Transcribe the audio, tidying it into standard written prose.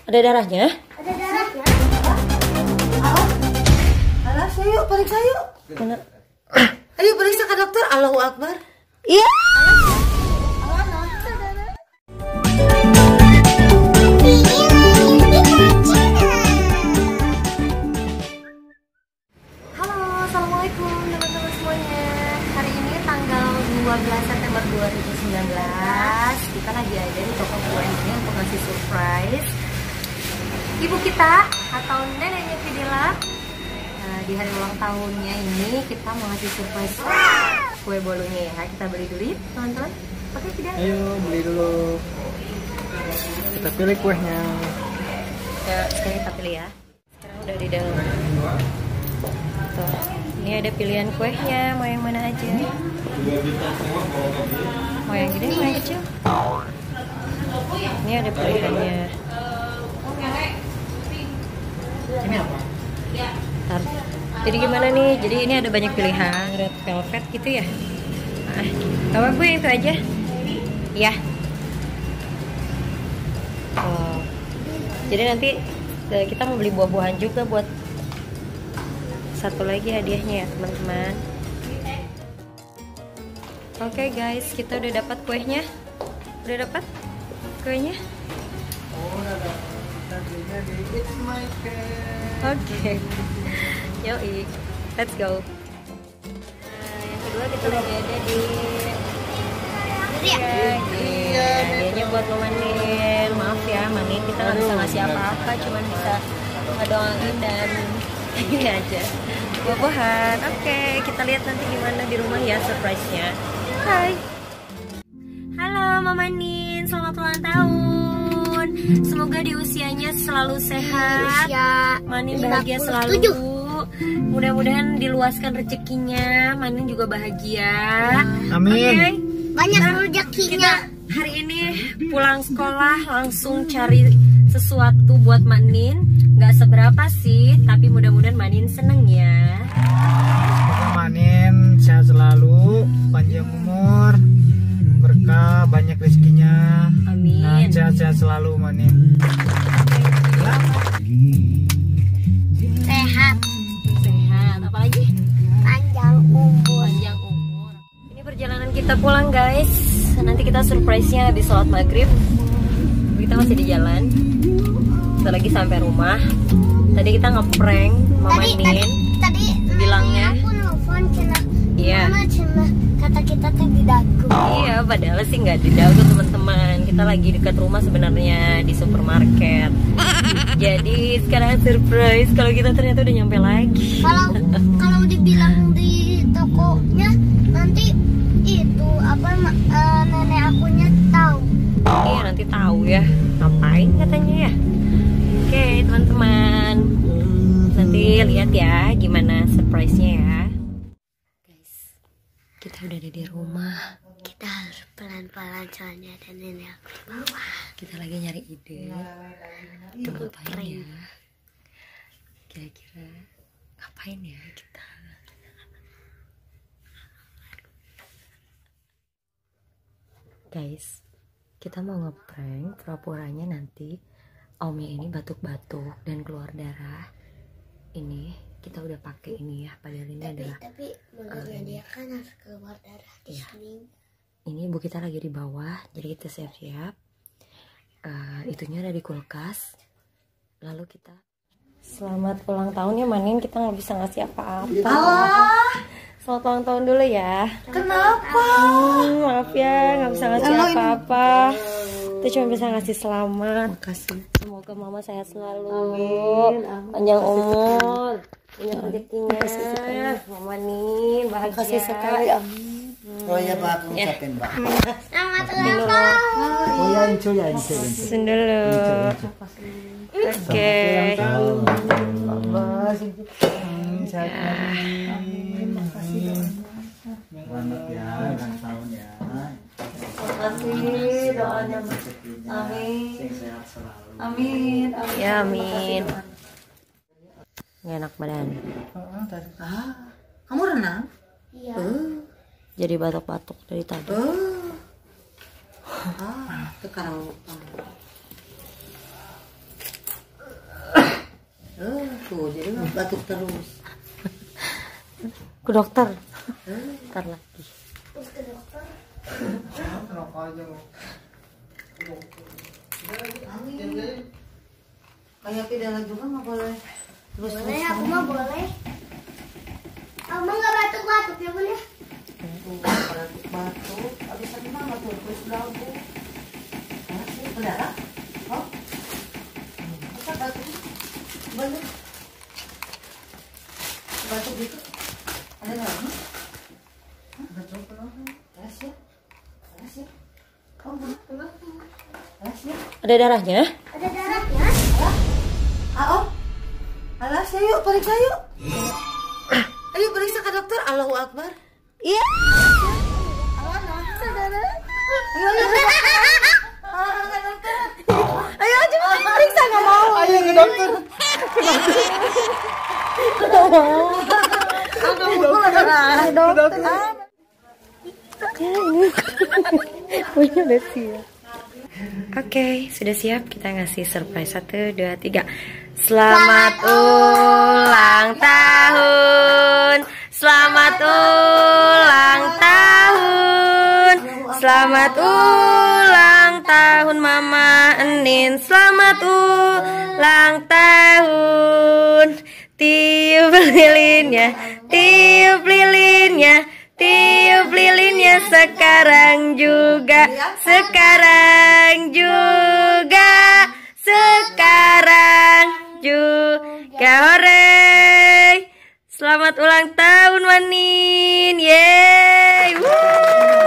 Ada darahnya? Ada darahnya. Alah, sayuk, periksa yuk. Mana? Ayo periksa ke dokter. Allahu Akbar. Iya. Halo, assalamualaikum teman-teman semuanya. Hari ini tanggal 12 September 2019. Kita lagi ada di toko kue ini untuk ngasih surprise ibu kita atau neneknya Vidila. Di hari ulang tahunnya ini kita mau ngasih surprise kue bolunya ya. Kita beli dulu yuk teman-teman. Oke tidak? Ayo beli dulu. Kita pilih kuehnya. Ya, sekarang kita pilih ya. Sekarang udah di dalam. Tuh, ini ada pilihan kuehnya. Mau yang mana aja? Mau yang gede, mau yang kecil? Ini ada pilihannya. Ini apa? Bentar. Jadi gimana nih? Jadi ini ada banyak pilihan, red velvet gitu ya. Kalau gue yang itu aja. Ya. Oh. Jadi nanti kita mau beli buah-buahan juga buat satu lagi hadiahnya ya teman-teman. Oke guys, kita udah dapat kuehnya. Udah dapat kuehnya? Oke. Yoi, let's go. Yang kedua kita lagi ada di hadiahnya buat Mama Nin. Maaf ya Manin, kita nggak bisa ngasih apa-apa, cuman bisa ngedoain dan ini aja buah-buahan. Oke, kita lihat nanti gimana di rumah ya surprise-nya. Hai. Halo Mama Nin, selamat ulang tahun. Semoga di usianya selalu sehat. Manin bahagia selalu. Mudah-mudahan diluaskan rezekinya. Manin juga bahagia. Amin. Okay. Banyak rezekinya. Kita hari ini pulang sekolah langsung cari sesuatu buat Manin. Gak seberapa sih, tapi mudah-mudahan Manin seneng ya. Semoga Manin sehat selalu, panjang umur, berkah, banyak rezekinya. Amin. Nah, sehat-sehat selalu Manin. Sehat. Sehat, apalagi? Panjang umur. Panjang umur. Ini perjalanan kita pulang guys. Nanti kita surprise-nya habis sholat maghrib. Kita masih di jalan. Kita lagi sampai rumah. Tadi kita ngeprank Mama Nin. Tadi bilangnya. aku nelfon cina. Iya. Mama cina kata kita tuh di dagu. Iya, padahal sih nggak di dagu teman-teman. Kita lagi dekat rumah sebenarnya di supermarket. Jadi sekarang surprise kalau kita ternyata udah nyampe lagi. Kalau dibilang di tokonya nanti itu apa nenek akunya tahu. Iya nanti tahu ya. Ngapain katanya ya. Oke teman-teman, nanti lihat ya gimana surprise-nya ya. Guys, kita udah ada di rumah. Kita harus pelan-pelan soalnya ada nenek aku di bawah. Kita lagi nyari ide. Kita ngapain ya? Kira-kira ngapain ya kita? Guys, kita mau ngeprank pura-puranya nanti Omnya ini batuk-batuk dan keluar darah. Ini kita udah pakai ini ya, padahal ini adalah Tapi mulutnya dia kan harus keluar darah di Iya. sini. ini ibu kita lagi di bawah, jadi kita siap-siap. Itunya ada di kulkas. Lalu kita selamat ulang tahun ya Manin, kita nggak bisa ngasih apa-apa. Selamat ulang tahun dulu ya. Kenapa? Maaf ya, nggak bisa ngasih apa-apa. Kita cuma bisa ngasih selamat. Makasih. Semoga mama sehat selalu, panjang umur, banyak rezekinya. Mama Nin bahagia. Makasih sekali. Oh iya Pak, aku ngucapin Pak. Selamat ulang tahun. Oh ya, incu ya, incu. Sen dulu. Oke. Allah, sehat. Selamat ya, ulang tahun ya. Makasih doanya. Amin. Sehat selalu. Amin. Ya amin. Nggak enak badan. Kamu renang? Iya. Jadi batuk-batuk dari tadi. Sekarang Tuh jadi batuk terus. Ke dokter. Ntar lagi. Kayak pidana juga nggak boleh. Terus Boleh, aku mah boleh. Kamu nggak batuk-batuk ya boleh? batuk. Abis ini mah terus lagu. Mana sih berdarah? Oh, bisa batuk. Batuk. Batuk gitu. Ada lagi? Batuk pelan. Keras ya. Keras ya. Oh, betul. Keras ya. Ada darahnya? Ada darahnya? Oh, alas ya yuk, periksa yuk. Ayo periksa ke dokter. Allahu Akbar. Iya. Ayo aja periksa, nggak mau. Ayo ke dokter. Punya udah siap. Oke, sudah siap. Kita ngasih surprise 1, 2, 3. Selamat ulang tahun. Selamat ulang tahun. Selamat ulang tahun Mama Enin. Selamat ulang tahun. Tiup lilinnya, tiup lilinnya, tiup lilinnya sekarang juga, sekarang juga, sekarang juga. Hore! Selamat ulang tahun Wanin. Yeay! Woo!